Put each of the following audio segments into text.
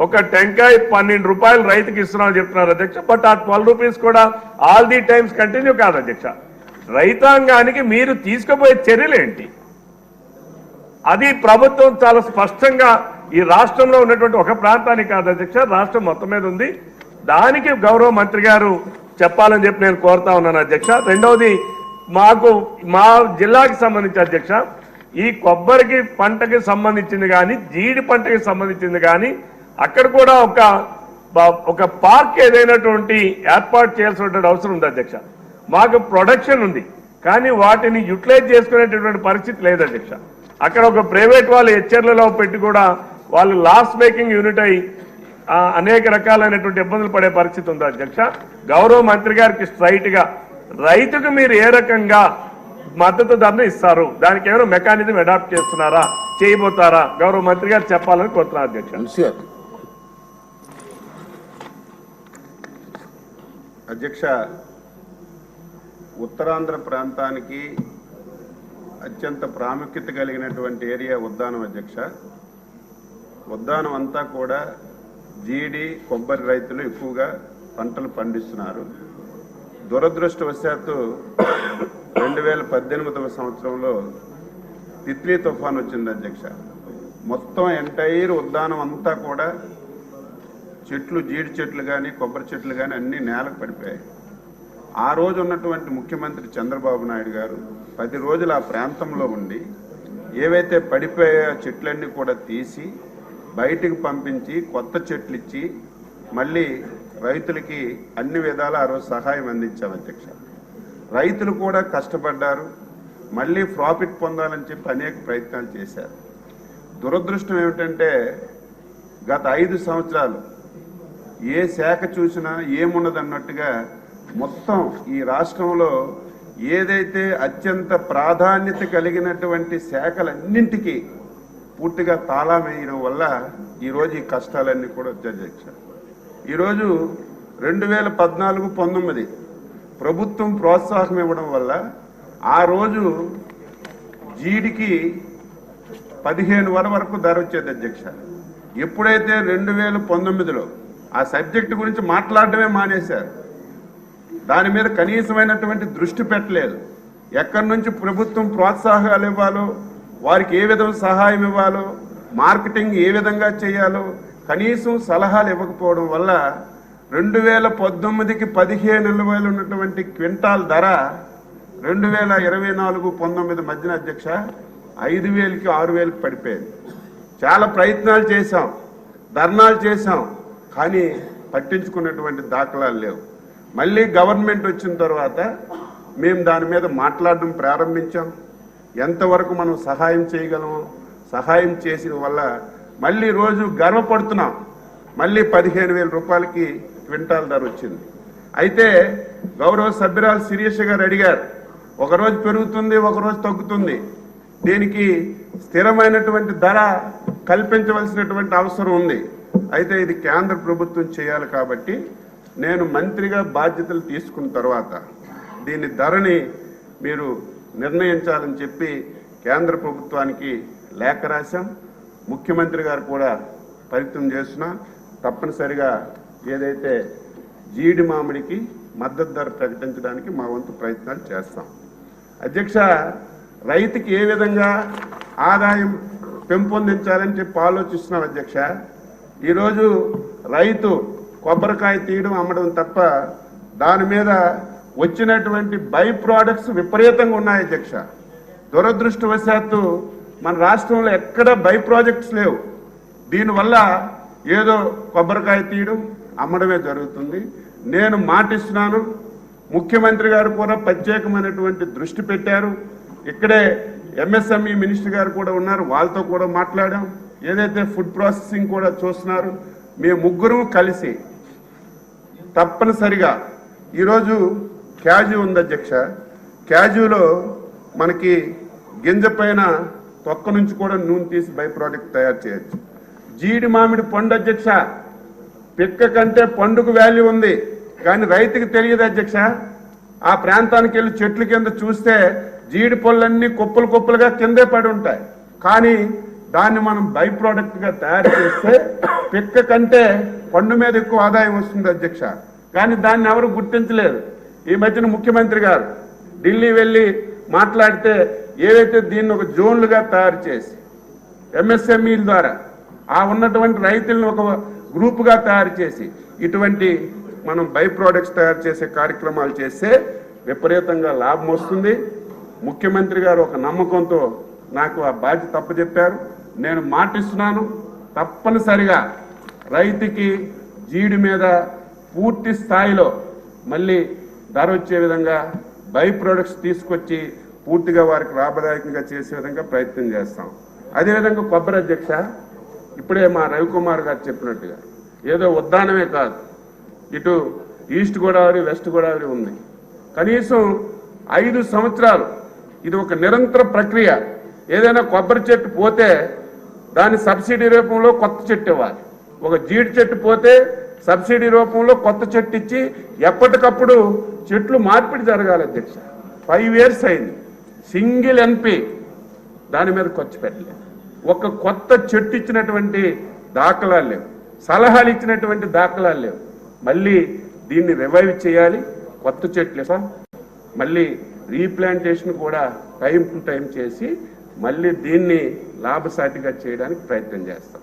ఒక టెంకాయ 12 రూపాయలు రైతుకి ఇస్తున్నామని చెప్తున్నారు అధ్యక్ష. బట్ ఆ 12 రూపీస్ కూడా ఆల్ ది టైమ్స్ కంటిన్యూ కాదు అధ్యక్ష. రైతాంగానికి మీరు తీసుకుపోయే చర్యలేంటి? అది ప్రభుత్వం చాలా స్పష్టంగా ఈ రాష్ట్రంలో ఉన్నటువంటి ఒక ప్రాంతానికి కాదు అధ్యక్ష, రాష్ట్రం మొత్తం మీద ఉంది. దానికి గౌరవ మంత్రి గారు చెప్పాలని చెప్పి నేను కోరుతా ఉన్నాను అధ్యక్ష. రెండవది, మా జిల్లాకి సంబంధించి అధ్యక్ష, ఈ కొబ్బరికి పంటకి సంబంధించింది కానీ జీడి పంటకి సంబంధించింది కానీ అక్కడ కూడా ఒక పార్క్ ఏదైనటువంటి ఏర్పాటు చేయాల్సినటువంటి అవసరం ఉంది అధ్యక్ష. మాకు ప్రొడక్షన్ ఉంది కానీ వాటిని యూటిలైజ్ చేసుకునేటటువంటి పరిస్థితి లేదు అధ్యక్ష. అక్కడ ఒక ప్రైవేట్ వాళ్ళు హెచ్చర్లలో పెట్టి కూడా వాళ్ళు లాస్ మేకింగ్ యూనిట్ అయి అనేక రకాలైనటువంటి ఇబ్బందులు పడే పరిస్థితి ఉంది అధ్యక్ష. గౌరవ మంత్రి గారికి స్ట్రైట్ గా రైతుకు మీరు ఏ రకంగా మద్దతు ధరను ఇస్తారు, దానికి ఏమైనా మెకానిజం అడాప్ట్ చేస్తున్నారా, చేయబోతారా, గౌరవ మంత్రి గారు చెప్పాలని కోరుతున్నారు అధ్యక్ష. అధ్యక్ష, ఉత్తరాంధ్ర ప్రాంతానికి అత్యంత ప్రాముఖ్యత కలిగినటువంటి ఏరియా ఉద్దానం అధ్యక్ష. ఉద్దానం అంతా కూడా జీడి కొబ్బరి రైతులు ఎక్కువగా పంటలు పండిస్తున్నారు. దురదృష్టవశాత్తు 2018వ సంవత్సరంలో తిత్లీ తుఫాన్ వచ్చింది అధ్యక్ష. మొత్తం ఎంటైర్ ఉద్దానం అంతా కూడా చెట్లు, జీడి చెట్లు కానీ కొబ్బరి చెట్లు కానీ అన్నీ నేలకు పడిపోయాయి. ఆ రోజు ఉన్నటువంటి ముఖ్యమంత్రి చంద్రబాబు నాయుడు గారు 10 రోజులు ఆ ప్రాంతంలో ఉండి ఏవైతే పడిపోయే చెట్లన్నీ కూడా తీసి బయటికి పంపించి కొత్త చెట్లు ఇచ్చి మళ్ళీ రైతులకి అన్ని విధాల ఆ రోజు సహాయం అందించాం అధ్యక్ష. రైతులు కూడా కష్టపడ్డారు, మళ్ళీ ప్రాఫిట్ పొందాలని చెప్పి అనేక ప్రయత్నాలు చేశారు. దురదృష్టం ఏమిటంటే గత 5 సంవత్సరాలు ఏ శాఖ చూసినా ఏమున్నదన్నట్టుగా మొత్తం ఈ రాష్ట్రంలో ఏదైతే అత్యంత ప్రాధాన్యత కలిగినటువంటి శాఖలన్నింటికీ పూర్తిగా తాళం వేయడం వల్ల ఈరోజు ఈ కష్టాలన్నీ కూడా వచ్చాయి అధ్యక్ష. ఈరోజు 2014-19 ప్రభుత్వం ప్రోత్సాహం ఇవ్వడం వల్ల ఆ రోజు జీడికి 15 వరకు ధర వచ్చేది అధ్యక్ష. ఎప్పుడైతే 2019లో ఆ సబ్జెక్టు గురించి మాట్లాడటమే మానేశారు, దాని మీద కనీసమైనటువంటి దృష్టి పెట్టలేదు. ఎక్కడి నుంచి ప్రభుత్వం ప్రోత్సాహాలు ఇవ్వాలో, వారికి ఏ విధంగా సహాయం ఇవ్వాలో, మార్కెటింగ్ ఏ విధంగా చేయాలో కనీసం సలహాలు ఇవ్వకపోవడం వల్ల 2019కి 15,000 ఉన్నటువంటి క్వింటాల్ ధర 2024-19 మధ్యన అధ్యక్ష 5,000కి 6,000కి పడిపోయింది. చాలా ప్రయత్నాలు చేశాం, ధర్నాలు చేశాం, కానీ పట్టించుకున్నటువంటి దాఖలాలు లేవు. మళ్ళీ గవర్నమెంట్ వచ్చిన తర్వాత మేము దాని మీద మాట్లాడడం ప్రారంభించాం. ఎంతవరకు మనం సహాయం చేయగలమో సహాయం చేసిన వల్ల మళ్ళీ రోజు గర్వపడుతున్నాం. మళ్ళీ 15,000 రూపాయలకి క్వింటాల్ ధర వచ్చింది. అయితే గౌరవ సభ్యురాలు శిరీష గారు అడిగారు, ఒకరోజు పెరుగుతుంది ఒకరోజు తగ్గుతుంది, దీనికి స్థిరమైనటువంటి ధర కల్పించవలసినటువంటి అవసరం ఉంది. అయితే ఇది కేంద్ర ప్రభుత్వం చేయాలి కాబట్టి నేను మంత్రిగా బాధ్యతలు తీసుకున్న తర్వాత దీని ధరని మీరు నిర్ణయించాలని చెప్పి కేంద్ర ప్రభుత్వానికి లేఖ రాశాం. ముఖ్యమంత్రి గారు కూడా ప్రయత్నం చేస్తున్నా తప్పనిసరిగా ఏదైతే జీడి మామిడికి మద్దతు ధర ప్రకటించడానికి మా వంతు ప్రయత్నాలు చేస్తాం. అధ్యక్ష, రైతుకి ఏ విధంగా ఆదాయం పెంపొందించాలని చెప్పి ఆలోచిస్తున్నాం అధ్యక్ష. ఈరోజు రైతు కొబ్బరికాయ తీయడం అమ్మడం తప్ప దాని మీద వచ్చినటువంటి బై ప్రోడక్ట్స్ విపరీతంగా ఉన్నాయి అధ్యక్ష. దురదృష్టవశాత్తు మన రాష్ట్రంలో ఎక్కడ బై ప్రాజెక్ట్స్ లేవు. దీనివల్ల ఏదో కొబ్బరికాయ తీయడం అమ్మడమే జరుగుతుంది. నేను మాటిస్తున్నాను, ముఖ్యమంత్రి గారు కూడా ప్రత్యేకమైనటువంటి దృష్టి పెట్టారు. ఇక్కడే ఎంఎస్ఎంఈ మినిస్టర్ గారు కూడా ఉన్నారు, వాళ్ళతో కూడా మాట్లాడాం. ఏదైతే ఫుడ్ ప్రాసెసింగ్ కూడా చూస్తున్నారు, మేము ముగ్గురు కలిసి తప్పనిసరిగా ఈరోజు క్యాజు ఉంది అధ్యక్ష. క్యాజులో మనకి గింజ పైన తొక్క నుంచి కూడా నూనె తీసి బై ప్రోడక్ట్ తయారు చేయొచ్చు. జీడి మామిడి పండు అధ్యక్ష, పిక్క కంటే పండుకు వాల్యూ ఉంది కానీ రైతుకి తెలియదు అధ్యక్ష. ఆ ప్రాంతానికి వెళ్ళి చెట్ల కింద చూస్తే జీడి పళ్ళన్నీ కుప్పలు కుప్పలుగా కిందే పడి ఉంటాయి, కానీ దాన్ని మనం బై ప్రోడక్ట్గా తయారు చేస్తే పిక్క కంటే పండు మీద ఎక్కువ ఆదాయం వస్తుంది అధ్యక్ష. కానీ దాన్ని ఎవరు గుర్తించలేదు. ఈ మధ్యన ముఖ్యమంత్రి గారు ఢిల్లీ వెళ్ళి మాట్లాడితే ఏవైతే దీన్ని ఒక జోన్లుగా తయారు చేసి ఎంఎస్ఎంఈల ద్వారా ఆ ఉన్నటువంటి రైతులను ఒక గ్రూపుగా తయారు చేసి ఇటువంటి మనం బై ప్రోడక్ట్స్ తయారు చేసే కార్యక్రమాలు చేస్తే విపరీతంగా లాభం వస్తుంది. ముఖ్యమంత్రి గారు ఒక నమ్మకంతో నాకు ఆ బాధ్యత అప్పచెప్పారు. నేను మాటిస్తున్నాను, తప్పనిసరిగా రైతుకి జీడి మీద పూర్తి స్థాయిలో మళ్ళీ ధర వచ్చే విధంగా బై ప్రొడక్ట్స్ తీసుకొచ్చి పూర్తిగా వారికి లాభదాయకంగా చేసే విధంగా ప్రయత్నం చేస్తాం. అదేవిధంగా కొబ్బరి అధ్యక్ష, ఇప్పుడే మా రవికుమార్ గారు చెప్పినట్టుగా ఏదో ఉద్దానమే కాదు, ఇటు ఈస్ట్ గోదావరి వెస్ట్ గోదావరి ఉంది. కనీసం 5 సంవత్సరాలు ఇది ఒక నిరంతర ప్రక్రియ. ఏదైనా కొబ్బరి చెట్టు పోతే దాని సబ్సిడీ రూపంలో కొత్త చెట్టు ఇవ్వాలి. ఒక జీడి చెట్టు పోతే సబ్సిడీ రూపంలో కొత్త చెట్టు ఇచ్చి ఎప్పటికప్పుడు చెట్లు మార్పిడి జరగాలి అధ్యక్ష. 5 years అయింది, సింగిల్ ఎన్పి దాని మీద ఖర్చు పెట్టలేదు. ఒక కొత్త చెట్టు ఇచ్చినటువంటి దాఖలాలు లేవు, సలహాలు ఇచ్చినటువంటి దాఖలాలు లేవు. మళ్ళీ దీన్ని రివైవ్ చేయాలి, కొత్త చెట్లు సార్ మళ్ళీ రీప్లాంటేషన్ కూడా టైం టు టైం చేసి మళ్ళీ దీన్ని లాభసాటిగా చేయడానికి ప్రయత్నం చేస్తాం.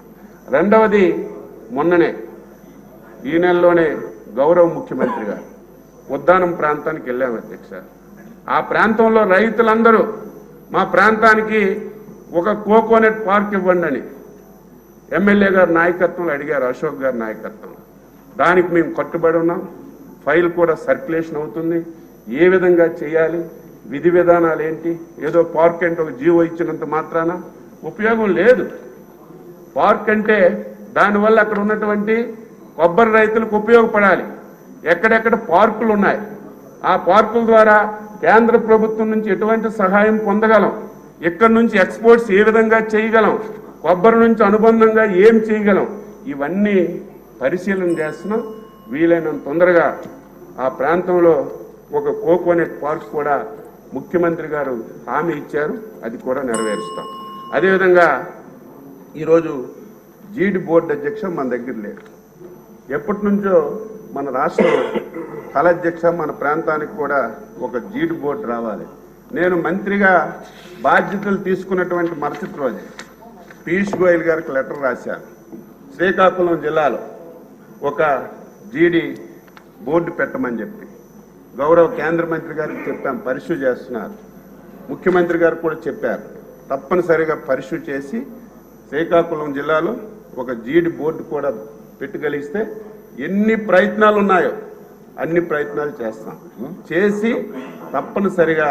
రెండవది, మొన్ననే ఈ నెలలోనే గౌరవ ముఖ్యమంత్రి గారు ఉద్దానం ప్రాంతానికి వెళ్ళాము అధ్యక్ష. ఆ ప్రాంతంలో రైతులందరూ మా ప్రాంతానికి ఒక కోకోనట్ పార్క్ ఇవ్వండి అని ఎమ్మెల్యే గారి నాయకత్వంలో అడిగారు, అశోక్ గారి నాయకత్వంలో. దానికి మేము కట్టుబడి ఉన్నాం. ఫైల్ కూడా సర్క్యులేషన్ అవుతుంది. ఏ విధంగా చేయాలి, విధి విధానాలు ఏంటి. ఏదో పార్క్ అంటే ఒక జీవో ఇచ్చినంత మాత్రాన ఉపయోగం లేదు. పార్క్ అంటే దానివల్ల అక్కడ ఉన్నటువంటి కొబ్బరి రైతులకు ఉపయోగపడాలి. ఎక్కడెక్కడ పార్కులు ఉన్నాయి, ఆ పార్కుల ద్వారా కేంద్ర ప్రభుత్వం నుంచి ఎటువంటి సహాయం పొందగలం, ఇక్కడ నుంచి ఎక్స్పోర్ట్స్ ఏ విధంగా చేయగలం, కొబ్బరి నుంచి అనుబంధంగా ఏం చేయగలం, ఇవన్నీ పరిశీలన చేస్తున్నాం. వీలైనంత తొందరగా ఆ ప్రాంతంలో ఒక కోకోనట్ పార్క్ కూడా ముఖ్యమంత్రి గారు హామీ ఇచ్చారు, అది కూడా నెరవేరుస్తాం. అదేవిధంగా ఈరోజు జీడి బోర్డు అధ్యక్ష మన దగ్గర లేదు. ఎప్పటి నుంచో మన రాష్ట్రం కళ అధ్యక్ష, మన ప్రాంతానికి కూడా ఒక జీడి బోర్డు రావాలి. నేను మంత్రిగా బాధ్యతలు తీసుకున్నటువంటి మరుసటి రోజే పీయూష్ గోయల్ గారికి లెటర్ రాశాను. శ్రీకాకుళం జిల్లాలో ఒక జీడి బోర్డు పెట్టమని చెప్పి గౌరవ కేంద్ర మంత్రి గారికి చెప్పాం, పరిశు చేస్తున్నారు. ముఖ్యమంత్రి గారు కూడా చెప్పారు, తప్పనిసరిగా పరిశు చేసి శ్రీకాకుళం జిల్లాలో ఒక జీడి బోర్డు కూడా పెట్టగలిగిస్తే ఎన్ని ప్రయత్నాలు ఉన్నాయో అన్ని ప్రయత్నాలు చేస్తాం. చేసి తప్పనిసరిగా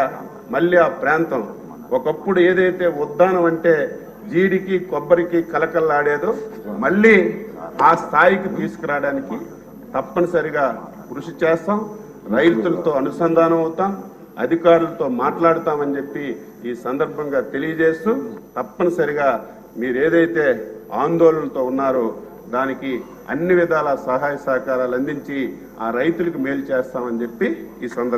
మళ్ళీ ఆ ప్రాంతం ఒకప్పుడు ఏదైతే ఉద్దానం అంటే జీడికి కొబ్బరికి కలకల్లాడేదో మళ్ళీ ఆ స్థాయికి తీసుకురావడానికి తప్పనిసరిగా కృషి చేస్తాం. రైతులతో అనుసంధానం అవుతాం, అధికారులతో మాట్లాడతామని చెప్పి ఈ సందర్భంగా తెలియజేస్తూ, తప్పనిసరిగా మీరు ఏదైతే ఆందోళనతో ఉన్నారో దానికి అన్ని విధాల సహాయ సహకారాలు అందించి ఆ రైతులకు మేలు చేస్తామని చెప్పి ఈ సందర్భంగా